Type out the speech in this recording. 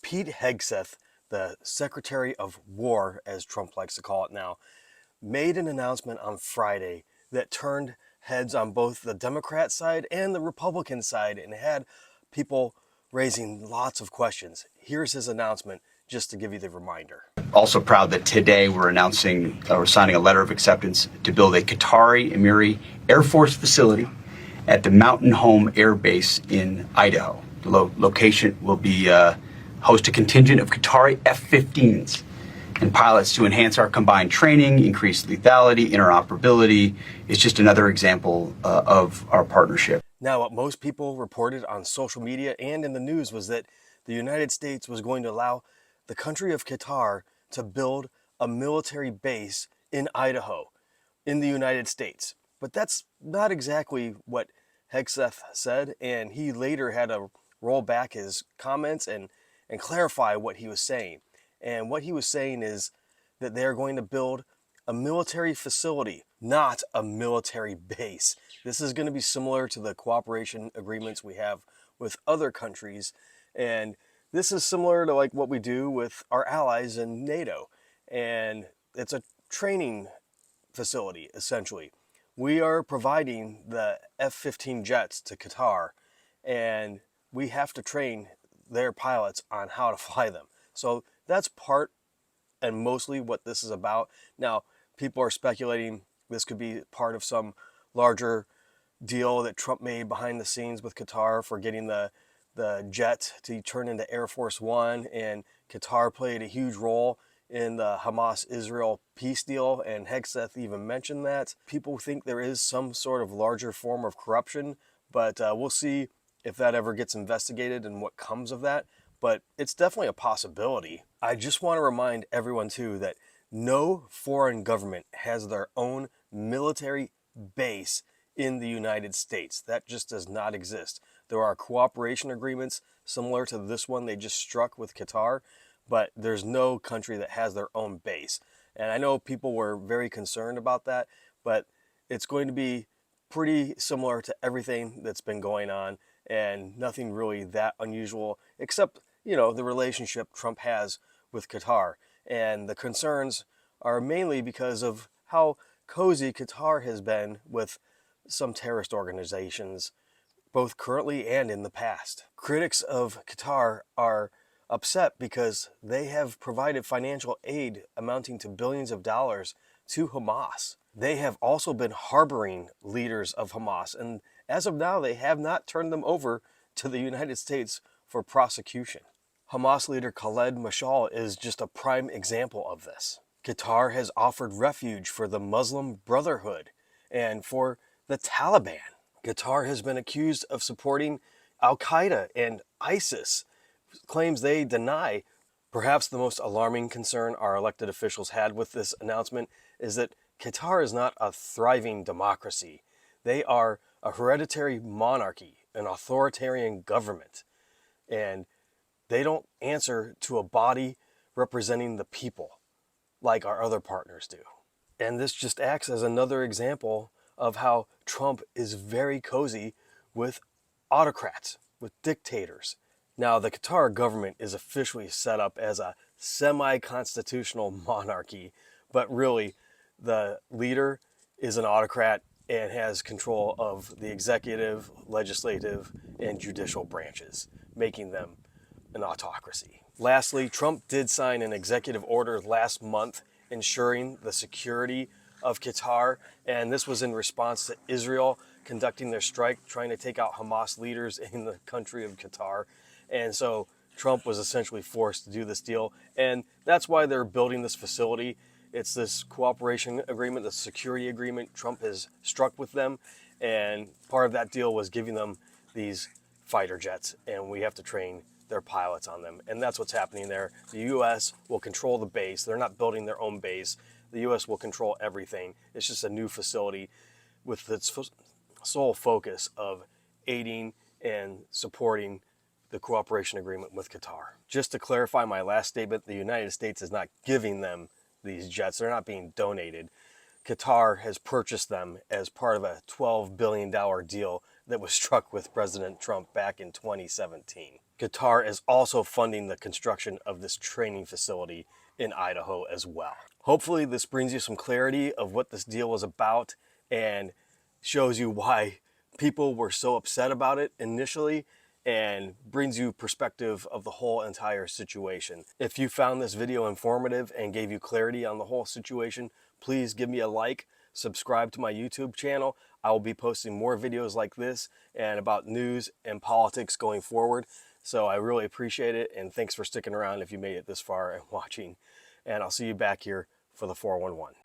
Pete Hegseth, the Secretary of War, as Trump likes to call it now, made an announcement on Friday that turned heads on both the Democrat side and the Republican side and had people raising lots of questions. Here's his announcement, just to give you the reminder. Also proud that today we're signing a letter of acceptance to build a Qatari Emiri Air Force facility at the Mountain Home Air Base in Idaho. The location will be host a contingent of Qatari F-15s and pilots to enhance our combined training, increase lethality, interoperability. It's just another example of our partnership. Now, what most people reported on social media and in the news was that the United States was going to allow the country of Qatar to build a military base in Idaho, in the United States. But that's not exactly what Hegseth said, and he later had to roll back his comments and clarify what he was saying. And what he was saying is that they're going to build a military facility, not a military base. This is going to be similar to the cooperation agreements we have with other countries, and this is similar to like what we do with our allies in NATO. And it's a training facility, essentially. We are providing the F-15 jets to Qatar, and we have to train their pilots on how to fly them. So that's part and mostly what this is about. Now, people are speculating this could be part of some larger deal that Trump made behind the scenes with Qatar for getting the jet to turn into Air Force One, and Qatar played a huge role in the Hamas-Israel peace deal, and Hegseth even mentioned that. People think there is some sort of larger form of corruption, but we'll see if that ever gets investigated and what comes of that. But it's definitely a possibility. I just want to remind everyone too that no foreign government has their own military base in the United States. That just does not exist. There are cooperation agreements similar to this one they just struck with Qatar, but there's no country that has their own base. And I know people were very concerned about that, but it's going to be pretty similar to everything that's been going on, and nothing really that unusual, except, the relationship Trump has with Qatar. And the concerns are mainly because of how cozy Qatar has been with some terrorist organizations, both currently and in the past. Critics of Qatar are upset because they have provided financial aid amounting to billions of dollars to Hamas. They have also been harboring leaders of Hamas, and as of now, they have not turned them over to the United States for prosecution. Hamas leader Khaled Mashal is just a prime example of this. Qatar has offered refuge for the Muslim Brotherhood and for the Taliban. Qatar has been accused of supporting Al-Qaeda and ISIS, claims they deny. Perhaps the most alarming concern our elected officials had with this announcement is that Qatar is not a thriving democracy. They are a hereditary monarchy, an authoritarian government, and they don't answer to a body representing the people like our other partners do. And this just acts as another example of how Trump is very cozy with autocrats, with dictators. Now, the Qatar government is officially set up as a semi-constitutional monarchy, but really the leader is an autocrat and has control of the executive, legislative, and judicial branches, making them an autocracy. Lastly, Trump did sign an executive order last month ensuring the security of Qatar, and this was in response to Israel conducting their strike, trying to take out Hamas leaders in the country of Qatar. And so Trump was essentially forced to do this deal, and that's why they're building this facility. It's this cooperation agreement, the security agreement Trump has struck with them, and part of that deal was giving them these fighter jets, and we have to train their pilots on them. And that's what's happening there. The U.S. will control the base. They're not building their own base. The U.S. will control everything. It's just a new facility with its sole focus of aiding and supporting the cooperation agreement with Qatar. Just to clarify my last statement, the United States is not giving them these jets. They're not being donated. Qatar has purchased them as part of a $12 billion deal that was struck with President Trump back in 2017. Qatar is also funding the construction of this training facility in Idaho as well. Hopefully this brings you some clarity of what this deal was about and shows you why people were so upset about it initially, and brings you perspective of the whole entire situation. If you found this video informative and gave you clarity on the whole situation, please give me a like, subscribe to my YouTube channel. I will be posting more videos like this and about news and politics going forward. So I really appreciate it, and thanks for sticking around if you made it this far and watching. And I'll see you back here for the 411.